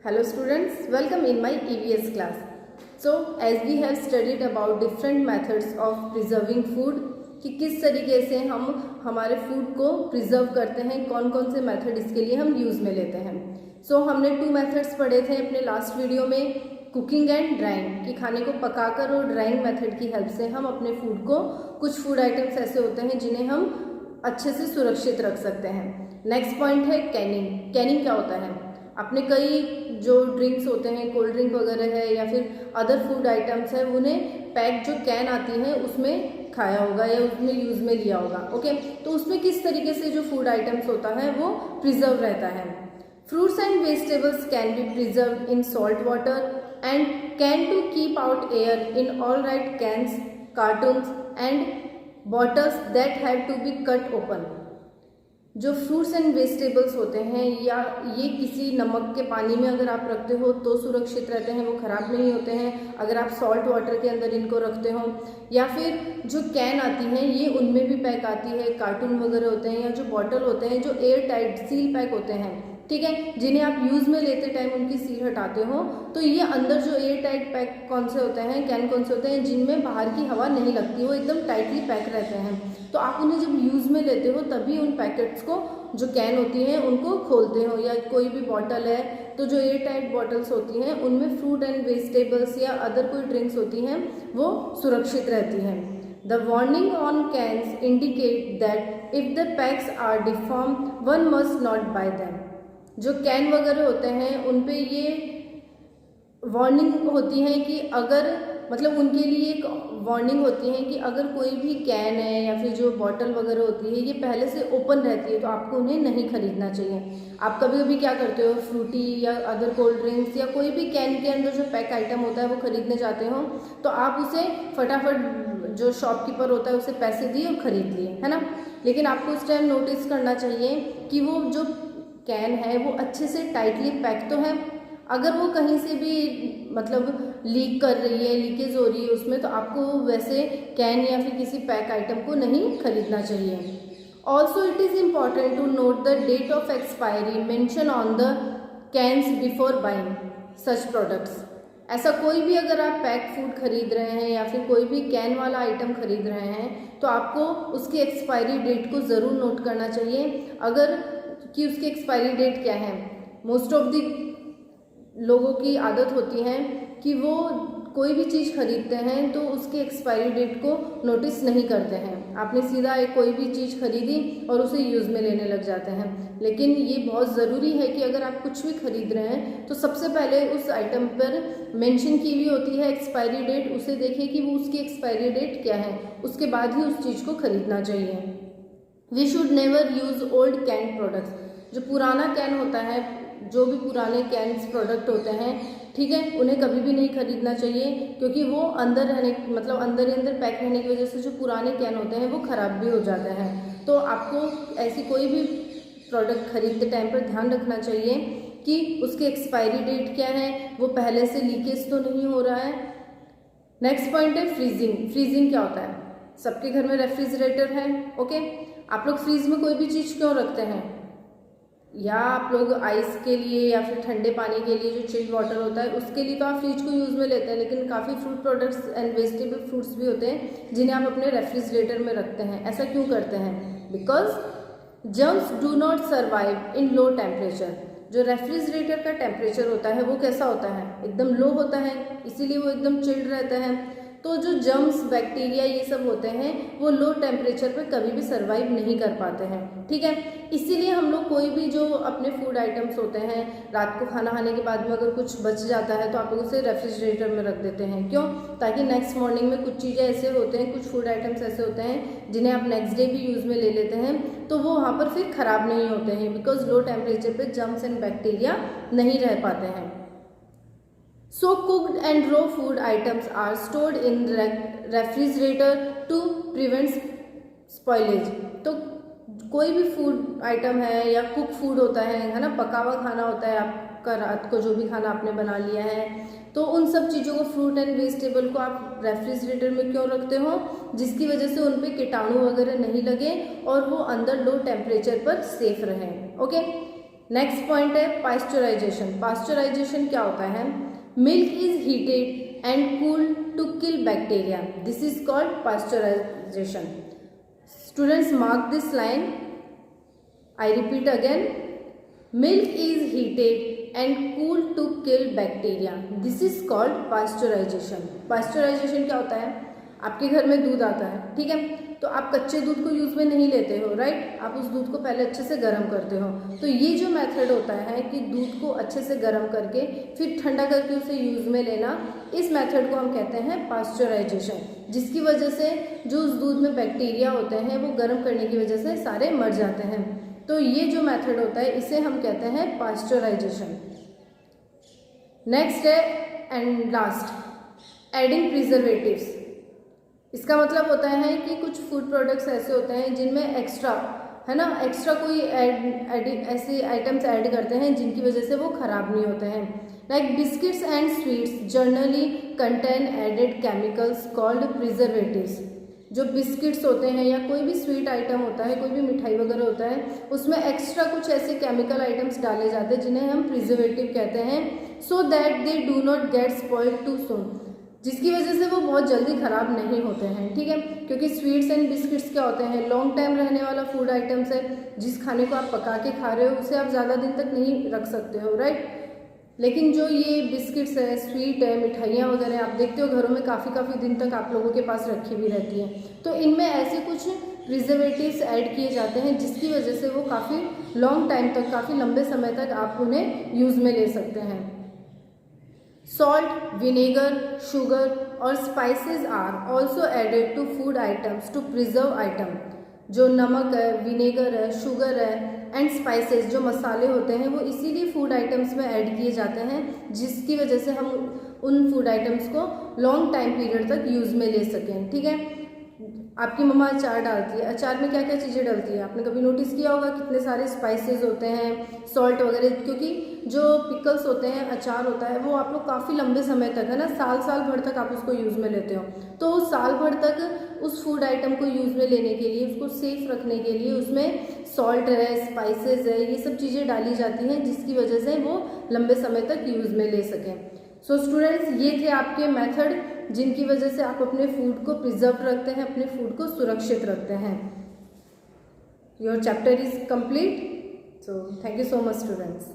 Hello students, welcome in my EVS class. So as we have studied about different methods of preserving food कि किस तरीके से हम हमारे फूड को प्रिजर्व करते हैं, कौन कौन से मेथड इसके लिए हम यूज़ में लेते हैं. सो हमने 2 मेथड्स पढ़े थे अपने लास्ट वीडियो में, कुकिंग एंड ड्राइंग, कि खाने को पकाकर और ड्राइंग मेथड की हेल्प से हम अपने फूड को, कुछ फूड आइटम्स ऐसे होते हैं जिन्हें हम अच्छे से सुरक्षित रख सकते हैं. नेक्स्ट पॉइंट है कैनिंग. कैनिंग क्या होता है? आपने कई जो ड्रिंक्स होते हैं, कोल्ड ड्रिंक वगैरह है या फिर अदर फूड आइटम्स है, उन्हें पैक जो कैन आती है उसमें खाया होगा या उसमें यूज़ में लिया होगा. ओके, तो उसमें किस तरीके से जो फूड आइटम्स होता है वो प्रिजर्व रहता है. Fruits and vegetables can be preserve in salt water and can to keep out air in all right cans, cartons and bottles that have to be cut open. जो fruits and vegetables होते हैं या ये किसी नमक के पानी में अगर आप रखते हो तो सुरक्षित रहते हैं, वो ख़राब नहीं होते हैं. अगर आप सॉल्ट वाटर के अंदर इनको रखते हो या फिर जो कैन आती हैं ये उनमें भी पैक आती है, कार्टून वगैरह होते हैं या जो बॉटल होते हैं जो एयर टाइट सील पैक होते हैं, ठीक है, जिन्हें आप यूज़ में लेते टाइम उनकी सील हटाते हो, तो ये अंदर जो एयर टाइट पैक कौन से होते हैं, कैन कौन से होते हैं जिनमें बाहर की हवा नहीं लगती, वो एकदम टाइटली पैक रहते हैं. तो आप उन्हें जब यूज़ में लेते हो तभी उन पैकेट्स को, जो कैन होती हैं उनको खोलते हो. या कोई भी बॉटल है तो जो एयर टाइट बॉटल्स होती हैं उनमें फ्रूट एंड वेजिटेबल्स या अदर कोई ड्रिंक्स होती हैं वो सुरक्षित रहती हैं. The warning on cans indicate that if the packs are deformed, one must not buy them. जो कैन वगैरह होते हैं उन पे ये वार्निंग होती है कि अगर, मतलब उनके लिए एक वार्निंग होती है कि अगर कोई भी कैन है या फिर जो बॉटल वगैरह होती है ये पहले से ओपन रहती है तो आपको उन्हें नहीं खरीदना चाहिए. आप कभी कभी क्या करते हो, फ्रूटी या अदर कोल्ड ड्रिंक्स या कोई भी कैन के अंदर जो पैक आइटम होता है वो खरीदने जाते हो तो आप उसे फटाफट, जो शॉपकीपर होता है उसे पैसे दिए और ख़रीद लिए, है ना. लेकिन आपको उस टाइम नोटिस करना चाहिए कि वो जो कैन है वो अच्छे से टाइटली पैक तो है. अगर वो कहीं से भी मतलब लीक कर रही है, लीकेज हो रही है उसमें, तो आपको वैसे कैन या फिर किसी पैक आइटम को नहीं खरीदना चाहिए. Also it is important to note the date of expiry mention on the cans before buying such products. ऐसा कोई भी अगर आप पैक फूड खरीद रहे हैं या फिर कोई भी कैन वाला आइटम खरीद रहे हैं तो आपको उसकी एक्सपायरी डेट को ज़रूर नोट करना चाहिए. अगर कि उसकी एक्सपायरी डेट क्या है, मोस्ट ऑफ द लोगों की आदत होती है कि वो कोई भी चीज़ खरीदते हैं तो उसकी एक्सपायरी डेट को नोटिस नहीं करते हैं. आपने सीधा एक कोई भी चीज़ खरीदी और उसे यूज़ में लेने लग जाते हैं. लेकिन ये बहुत ज़रूरी है कि अगर आप कुछ भी खरीद रहे हैं तो सबसे पहले उस आइटम पर मेंशन की हुई होती है एक्सपायरी डेट, उसे देखें कि वो उसकी एक्सपायरी डेट क्या है, उसके बाद ही उस चीज़ को खरीदना चाहिए. We should never use old can products. जो पुराना कैन होता है, जो भी पुराने कैन्स प्रोडक्ट होते हैं, ठीक है, उन्हें कभी भी नहीं खरीदना चाहिए क्योंकि वो अंदर रहने, मतलब अंदर ही अंदर पैक रहने की वजह से जो पुराने कैन होते हैं वो ख़राब भी हो जाते हैं. तो आपको ऐसी कोई भी प्रोडक्ट खरीदते टाइम पर ध्यान रखना चाहिए कि उसकी एक्सपायरी डेट क्या है, वो पहले से लीकेज तो नहीं हो रहा है. नेक्स्ट पॉइंट है फ्रीजिंग. फ्रीजिंग क्या होता है? सबके घर में रेफ्रिजरेटर है. ओके, आप लोग फ्रीज में कोई भी चीज़ क्यों रखते हैं? या आप लोग आइस के लिए या फिर ठंडे पानी के लिए जो चिल्ड वाटर होता है उसके लिए तो आप फ्रिज को यूज़ में लेते हैं, लेकिन काफ़ी fruit products and vegetable fruits भी होते हैं जिन्हें आप अपने रेफ्रिजरेटर में रखते हैं. ऐसा क्यों करते हैं? Because germs do not survive in low temperature. जो रेफ्रिजरेटर का टेम्परेचर होता है वो कैसा होता है? एकदम लो होता है, इसीलिए वो एकदम चिल्ड रहता है. तो जो जर्म्स, बैक्टीरिया ये सब होते हैं वो लो टेम्परेचर पे कभी भी सर्वाइव नहीं कर पाते हैं, ठीक है. इसीलिए हम लोग कोई भी जो अपने फूड आइटम्स होते हैं, रात को खाना खाने के बाद में अगर कुछ बच जाता है तो आप लोग उसे रेफ्रिजरेटर में रख देते हैं. क्यों? ताकि नेक्स्ट मॉर्निंग में कुछ चीज़ें ऐसे होते हैं, कुछ फूड आइटम्स ऐसे होते हैं जिन्हें आप नेक्स्ट डे भी यूज़ में ले लेते हैं तो वो वहाँ पर फिर ख़राब नहीं होते हैं, बिकॉज लो टेम्परेचर पर जर्म्स एंड बैक्टीरिया नहीं रह पाते हैं. So cooked and raw food items are stored in refrigerator to prevent spoilage. तो कोई भी फूड आइटम है या कुक फूड होता है ना, पका हुआ खाना होता है आपका, रात को जो भी खाना आपने बना लिया है, तो उन सब चीज़ों को, फ्रूट एंड वेजिटेबल को आप रेफ्रिजरेटर में क्यों रखते हो? जिसकी वजह से उन पे कीटाणु वगैरह नहीं लगे और वो अंदर लो टेम्परेचर पर सेफ रहें. ओके, नेक्स्ट पॉइंट है पास्चराइजेशन। पास्चराइजेशन क्या होता है? Milk is heated and cooled to kill bacteria, this is called pasteurization. Students mark this line, I repeat again, milk is heated and cooled to kill bacteria, this is called pasteurization. Pasteurization क्या होता है? आपके घर में दूध आता है, ठीक है, तो आप कच्चे दूध को यूज़ में नहीं लेते हो, राइट, आप उस दूध को पहले अच्छे से गर्म करते हो। तो ये जो मेथड होता है कि दूध को अच्छे से गर्म करके फिर ठंडा करके उसे यूज़ में लेना, इस मेथड को हम कहते हैं पास्चराइजेशन, जिसकी वजह से जो उस दूध में बैक्टीरिया होते हैं वो गर्म करने की वजह से सारे मर जाते हैं। तो ये जो मेथड होता है इसे हम कहते हैं पास्चराइजेशन। नेक्स्ट है एंड लास्ट, एडिंग प्रिजर्वेटिव्स। इसका मतलब होता है कि कुछ फूड प्रोडक्ट्स ऐसे होते हैं जिनमें एक्स्ट्रा, है ना, एक्स्ट्रा कोई ऐसे आइटम्स ऐड करते हैं जिनकी वजह से वो खराब नहीं होते हैं। Like biscuits and sweets generally contain added chemicals called preservatives. जो बिस्किट्स होते हैं या कोई भी स्वीट आइटम होता है, कोई भी मिठाई वगैरह होता है, उसमें एक्स्ट्रा कुछ ऐसे केमिकल आइटम्स डाले जाते हैं जिन्हें हम प्रिजर्वेटिव कहते हैं, so that they do not gate spoiled too soon, जिसकी वजह से वो बहुत जल्दी ख़राब नहीं होते हैं, ठीक है, क्योंकि स्वीट्स एंड बिस्किट्स क्या होते हैं, लॉन्ग टाइम रहने वाला फूड आइटम्स है। जिस खाने को आप पका के खा रहे हो उसे आप ज़्यादा दिन तक नहीं रख सकते हो, राइट। लेकिन जो ये बिस्किट्स है, स्वीट है, मिठाइयाँ वगैरह आप देखते हो घरों में काफ़ी दिन तक आप लोगों के पास रखी भी रहती हैं, तो इनमें ऐसे कुछ प्रिजर्वेटिव्स ऐड किए जाते हैं जिसकी वजह से वो काफ़ी लॉन्ग टाइम तक, काफ़ी लंबे समय तक आप उन्हें यूज़ में ले सकते हैं। सॉल्ट, विनेगर, शुगर और spices are also added to food items to preserve item. जो नमक है, विनेगर है, शुगर है एंड स्पाइसेस, जो मसाले होते हैं, वो इसीलिए फूड आइटम्स में ऐड किए जाते हैं जिसकी वजह से हम उन फूड आइटम्स को लॉन्ग टाइम पीरियड तक यूज़ में ले सकें, ठीक है। आपकी मम्मा अचार डालती है, अचार में क्या क्या चीज़ें डालती है, आपने कभी नोटिस किया होगा, कितने सारे स्पाइसेस होते हैं, सॉल्ट वगैरह, क्योंकि जो पिकल्स होते हैं, अचार होता है, वो आप लोग काफ़ी लंबे समय तक, है ना, साल भर तक आप उसको यूज़ में लेते हो। तो साल भर तक उस फूड आइटम को यूज़ में लेने के लिए, उसको सेफ रखने के लिए उसमें सॉल्ट है, स्पाइसेस है, ये सब चीज़ें डाली जाती हैं जिसकी वजह से वो लंबे समय तक यूज़ में ले सकें। सो स्टूडेंट्स, ये थे आपके मेथड जिनकी वजह से आप अपने फूड को प्रिजर्व रखते हैं, अपने फूड को सुरक्षित रखते हैं। Your chapter is complete, so thank you so much students.